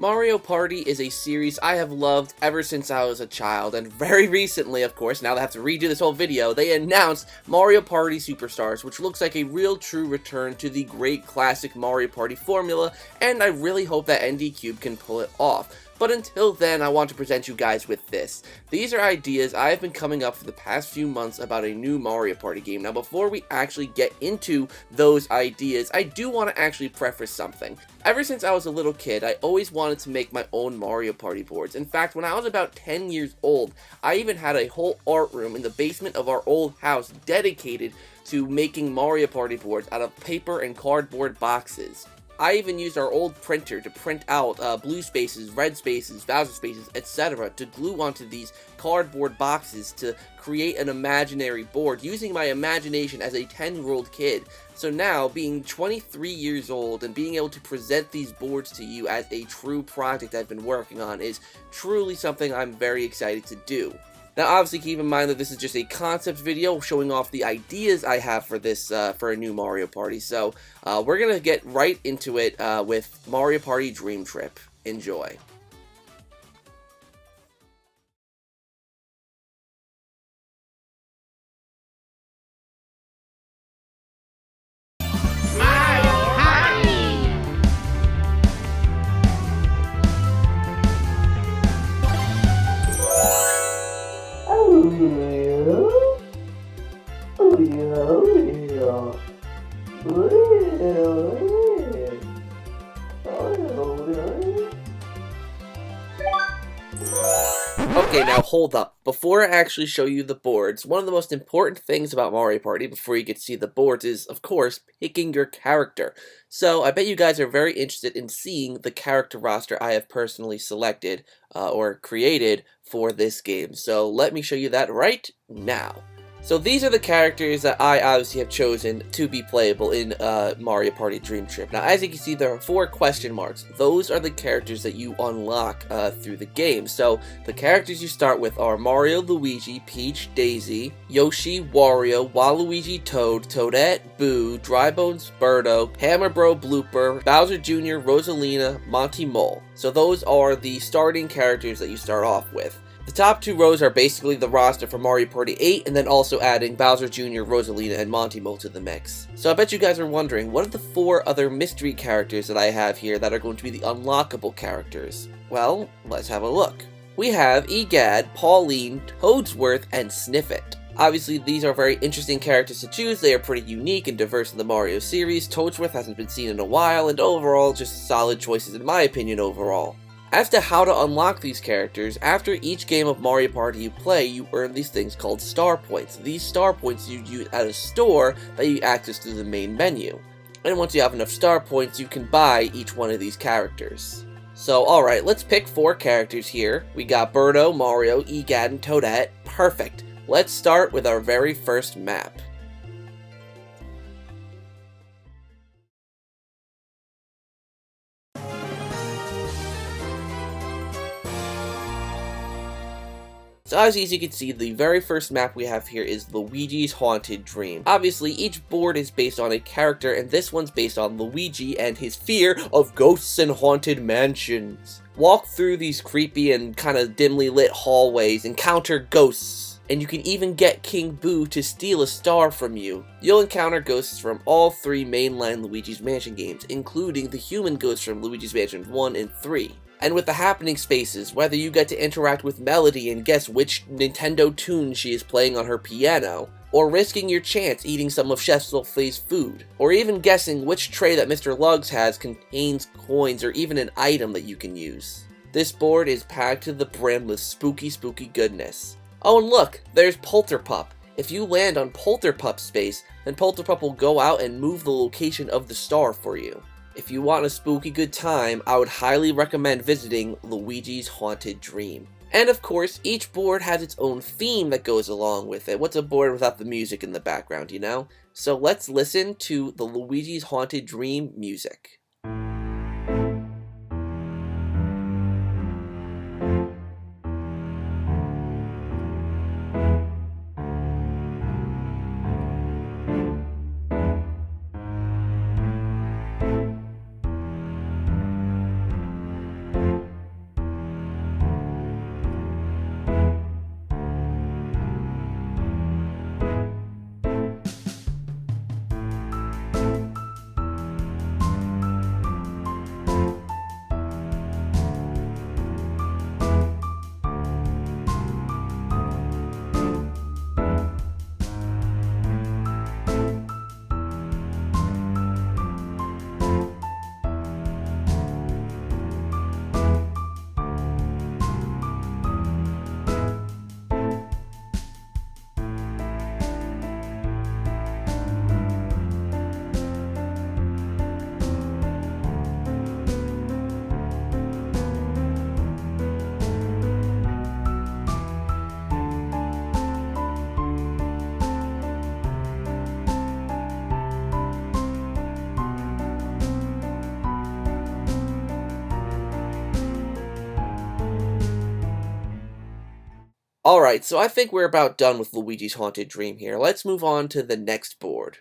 Mario Party is a series I have loved ever since I was a child, and very recently, of course, now that I have to redo this whole video, they announced Mario Party Superstars, which looks like a real true return to the great classic Mario Party formula, and I really hope that ND Cube can pull it off. But until then, I want to present you guys with this. These are ideas I have been coming up for the past few months about a new Mario Party game. Now, before we actually get into those ideas, I do want to actually preface something. Ever since I was a little kid, I always wanted to make my own Mario Party boards. In fact, when I was about 10 years old, I even had a whole art room in the basement of our old house dedicated to making Mario Party boards out of paper and cardboard boxes. I even used our old printer to print out blue spaces, red spaces, Bowser spaces, etc. to glue onto these cardboard boxes to create an imaginary board using my imagination as a 10-year-old kid. So now, being 23 years old and being able to present these boards to you as a true project I've been working on is truly something I'm very excited to do. Now, obviously, keep in mind that this is just a concept video showing off the ideas I have for this, for a new Mario Party. So, we're gonna get right into it with Mario Party Dream Trip. Enjoy. Okay, now hold up. Before I actually show you the boards, one of the most important things about Mario Party before you get to see the boards is, of course, picking your character. So, I bet you guys are very interested in seeing the character roster I have personally selected, or created for this game. So, let me show you that right now. So these are the characters that I obviously have chosen to be playable in Mario Party Dream Trip. Now, as you can see, there are 4 question marks. Those are the characters that you unlock through the game. So the characters you start with are Mario, Luigi, Peach, Daisy, Yoshi, Wario, Waluigi, Toad, Toadette, Boo, Drybones, Birdo, Hammer Bro, Blooper, Bowser Jr., Rosalina, Monty Mole. So those are the starting characters that you start off with. The top 2 rows are basically the roster for Mario Party 8, and then also adding Bowser Jr., Rosalina, and Monty Mole to the mix. So I bet you guys are wondering, what are the 4 other mystery characters that I have here that are going to be the unlockable characters? Well, let's have a look. We have Egad, Pauline, Toadsworth, and Sniffit. Obviously, these are very interesting characters to choose. They are pretty unique and diverse in the Mario series. Toadsworth hasn't been seen in a while, and overall, just solid choices in my opinion overall. As to how to unlock these characters, after each game of Mario Party you play, you earn these things called star points. These star points you use at a store that you access through the main menu. And once you have enough star points, you can buy each one of these characters. So, alright, let's pick 4 characters here. We got Birdo, Mario, Egad, and Toadette. Perfect. Let's start with our very first map. So as you can see, the very first map we have here is Luigi's Haunted Dream. Obviously, each board is based on a character, and this one's based on Luigi and his fear of ghosts and haunted mansions. Walk through these creepy and kind of dimly lit hallways, encounter ghosts, and you can even get King Boo to steal a star from you. You'll encounter ghosts from all 3 mainline Luigi's Mansion games, including the human ghosts from Luigi's Mansion 1 and 3. And with the happening spaces, whether you get to interact with Melody and guess which Nintendo tune she is playing on her piano, or risking your chance eating some of Chef Souffle's food, or even guessing which tray that Mr. Lugs has contains coins or even an item that you can use. This board is packed to the brim with spooky goodness. Oh, and look, there's Polterpup. If you land on Polterpup's space, then Polterpup will go out and move the location of the star for you. If you want a spooky good time, I would highly recommend visiting Luigi's Haunted Dream. And of course, each board has its own theme that goes along with it. What's a board without the music in the background, you know? So let's listen to the Luigi's Haunted Dream music. Alright, so I think we're about done with Luigi's Haunted Dream here. Let's move on to the next board.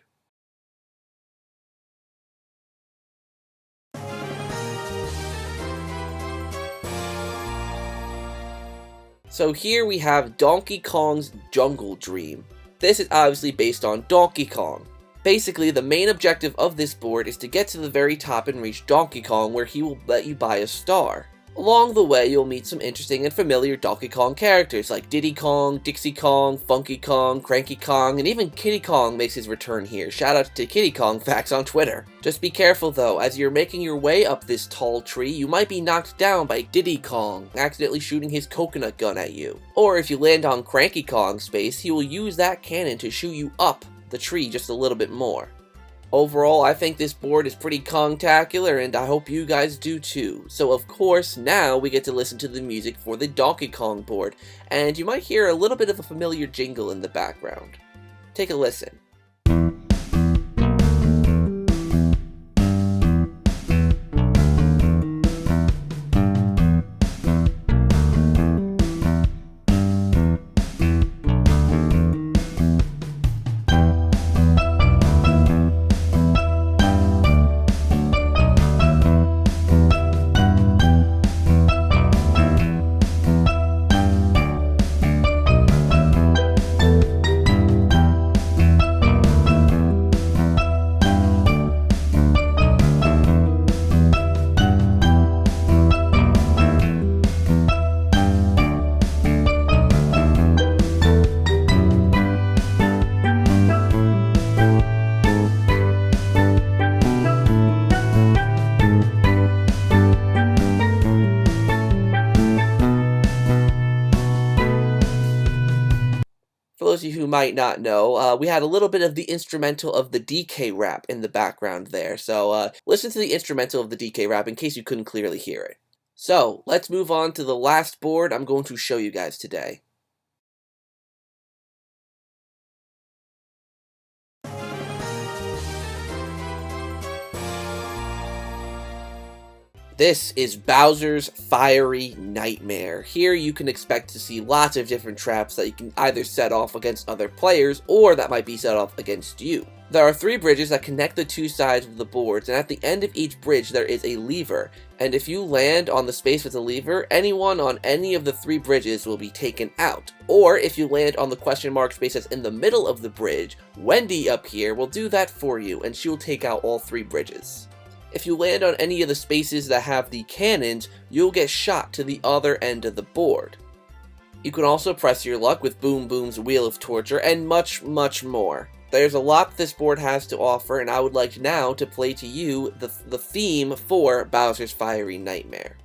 So here we have Donkey Kong's Jungle Dream. This is obviously based on Donkey Kong. Basically, the main objective of this board is to get to the very top and reach Donkey Kong, where he will let you buy a star. Along the way, you'll meet some interesting and familiar Donkey Kong characters like Diddy Kong, Dixie Kong, Funky Kong, Cranky Kong, and even Kiddy Kong makes his return here. Shout out to Kiddy Kong Facts on Twitter. Just be careful though, as you're making your way up this tall tree, you might be knocked down by Diddy Kong, accidentally shooting his coconut gun at you. Or if you land on Cranky Kong's space, he will use that cannon to shoot you up the tree just a little bit more. Overall, I think this board is pretty Kongtacular, and I hope you guys do too. So of course, now we get to listen to the music for the Donkey Kong board, and you might hear a little bit of a familiar jingle in the background. Take a listen. For those of you who might not know, we had a little bit of the instrumental of the DK rap in the background there, so listen to the instrumental of the DK rap in case you couldn't clearly hear it. So, let's move on to the last board I'm going to show you guys today. This is Bowser's Fiery Nightmare. Here you can expect to see lots of different traps that you can either set off against other players, or that might be set off against you. There are 3 bridges that connect the 2 sides of the boards, and at the end of each bridge there is a lever, and if you land on the space with the lever, anyone on any of the 3 bridges will be taken out. Or if you land on the question mark space that's in the middle of the bridge, Wendy up here will do that for you, and she will take out all 3 bridges. If you land on any of the spaces that have the cannons, you'll get shot to the other end of the board. You can also press your luck with Boom Boom's Wheel of Torture, and much, much more. There's a lot this board has to offer, and I would like now to play to you the theme for Bowser's Fiery Nightmare.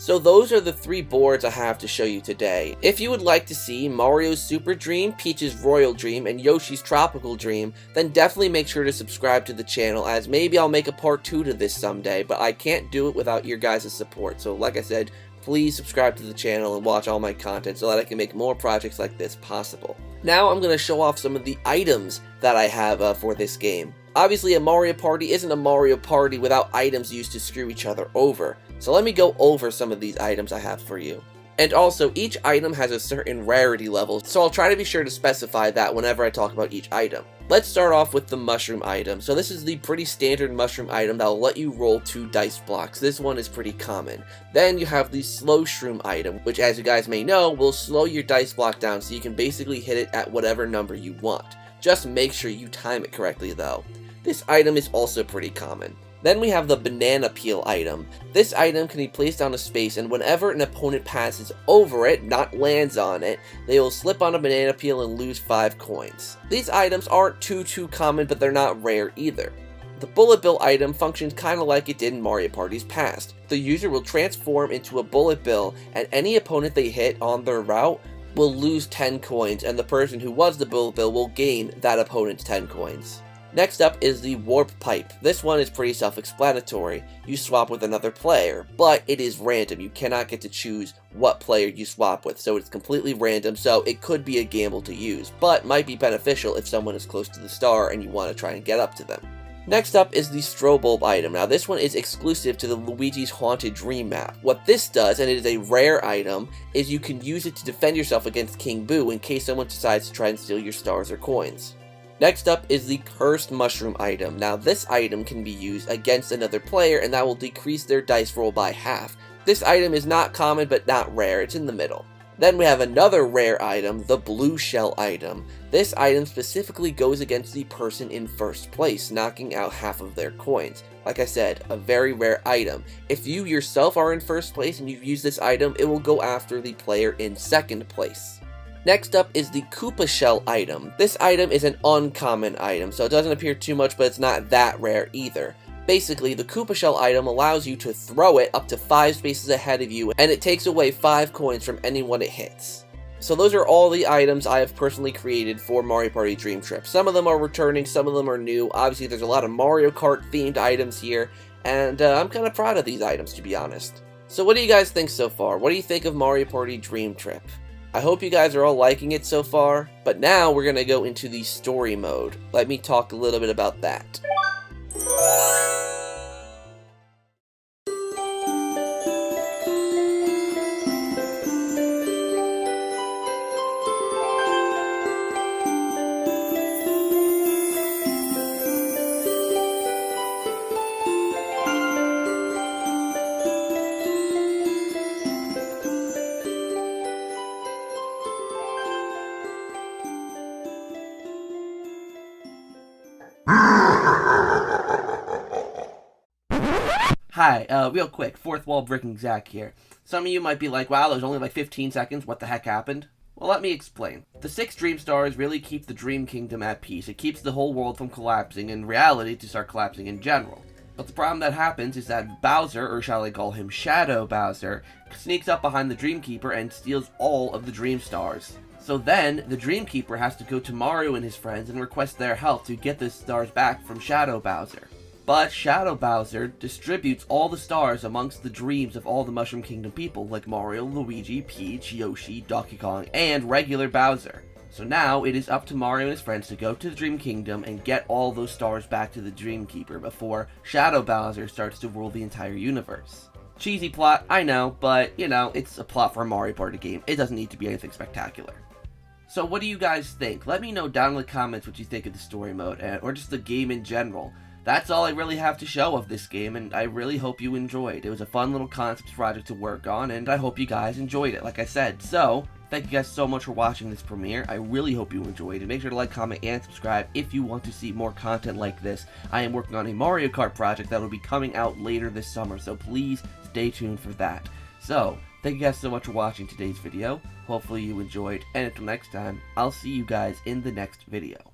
So those are the 3 boards I have to show you today. If you would like to see Mario's Super Dream, Peach's Royal Dream, and Yoshi's Tropical Dream, then definitely make sure to subscribe to the channel, as maybe I'll make a part 2 to this someday, but I can't do it without your guys' support. So like I said, please subscribe to the channel and watch all my content so that I can make more projects like this possible. Now I'm going to show off some of the items that I have for this game. Obviously, a Mario Party isn't a Mario Party without items used to screw each other over. So let me go over some of these items I have for you. And also, each item has a certain rarity level, so I'll try to be sure to specify that whenever I talk about each item. Let's start off with the mushroom item. So this is the pretty standard mushroom item that will let you roll 2 dice blocks. This one is pretty common. Then you have the slow shroom item, which, as you guys may know, will slow your dice block down so you can basically hit it at whatever number you want. Just make sure you time it correctly though. This item is also pretty common. Then we have the banana peel item. This item can be placed on a space, and whenever an opponent passes over it, not lands on it, they will slip on a banana peel and lose 5 coins. These items aren't too common, but they're not rare either. The bullet bill item functions kinda like it did in Mario Party's past. The user will transform into a bullet bill, and any opponent they hit on their route will lose 10 coins, and the person who was the bullet bill will gain that opponent's 10 coins. Next up is the warp pipe. This one is pretty self-explanatory. You swap with another player, but it is random. You cannot get to choose what player you swap with, so it's completely random, so it could be a gamble to use, but might be beneficial if someone is close to the star and you want to try and get up to them. Next up is the strobe bulb item. Now this one is exclusive to the Luigi's Haunted Dream map. What this does, and it is a rare item, is you can use it to defend yourself against King Boo in case someone decides to try and steal your stars or coins. Next up is the Cursed Mushroom item. Now this item can be used against another player, and that will decrease their dice roll by half. This item is not common but not rare, it's in the middle. Then we have another rare item, the Blue Shell item. This item specifically goes against the person in first place, knocking out half of their coins. Like I said, a very rare item. If you yourself are in first place and you've used this item, it will go after the player in second place. Next up is the Koopa Shell item. This item is an uncommon item, so it doesn't appear too much, but it's not that rare either. Basically, the Koopa Shell item allows you to throw it up to 5 spaces ahead of you, and it takes away 5 coins from anyone it hits. So those are all the items I have personally created for Mario Party Dream Trip. Some of them are returning, some of them are new. Obviously, there's a lot of Mario Kart themed items here, and I'm kind of proud of these items, to be honest. So what do you guys think so far? What do you think of Mario Party Dream Trip? I hope you guys are all liking it so far, but now we're going to go into the story mode. Let me talk a little bit about that. Hi, real quick, fourth wall breaking Zach here. Some of you might be like, wow, that was only like 15 seconds, what the heck happened? Well, let me explain. The 6 Dream Stars really keep the Dream Kingdom at peace. It keeps the whole world from collapsing, and reality to start collapsing in general. But the problem that happens is that Bowser, or shall I call him Shadow Bowser, sneaks up behind the Dream Keeper and steals all of the Dream Stars. So then, the Dream Keeper has to go to Mario and his friends and request their help to get the stars back from Shadow Bowser. But Shadow Bowser distributes all the stars amongst the dreams of all the Mushroom Kingdom people, like Mario, Luigi, Peach, Yoshi, Donkey Kong, and regular Bowser. So now, it is up to Mario and his friends to go to the Dream Kingdom and get all those stars back to the Dream Keeper before Shadow Bowser starts to rule the entire universe. Cheesy plot, I know, but, you know, it's a plot for a Mario Party game. It doesn't need to be anything spectacular. So what do you guys think? Let me know down in the comments what you think of the story mode, or just the game in general. That's all I really have to show of this game, and I really hope you enjoyed. It was a fun little concept project to work on, and I hope you guys enjoyed it, like I said. So, thank you guys so much for watching this premiere. I really hope you enjoyed it. Make sure to like, comment, and subscribe if you want to see more content like this. I am working on a Mario Kart project that will be coming out later this summer, so please stay tuned for that. So, thank you guys so much for watching today's video. Hopefully you enjoyed, and until next time, I'll see you guys in the next video.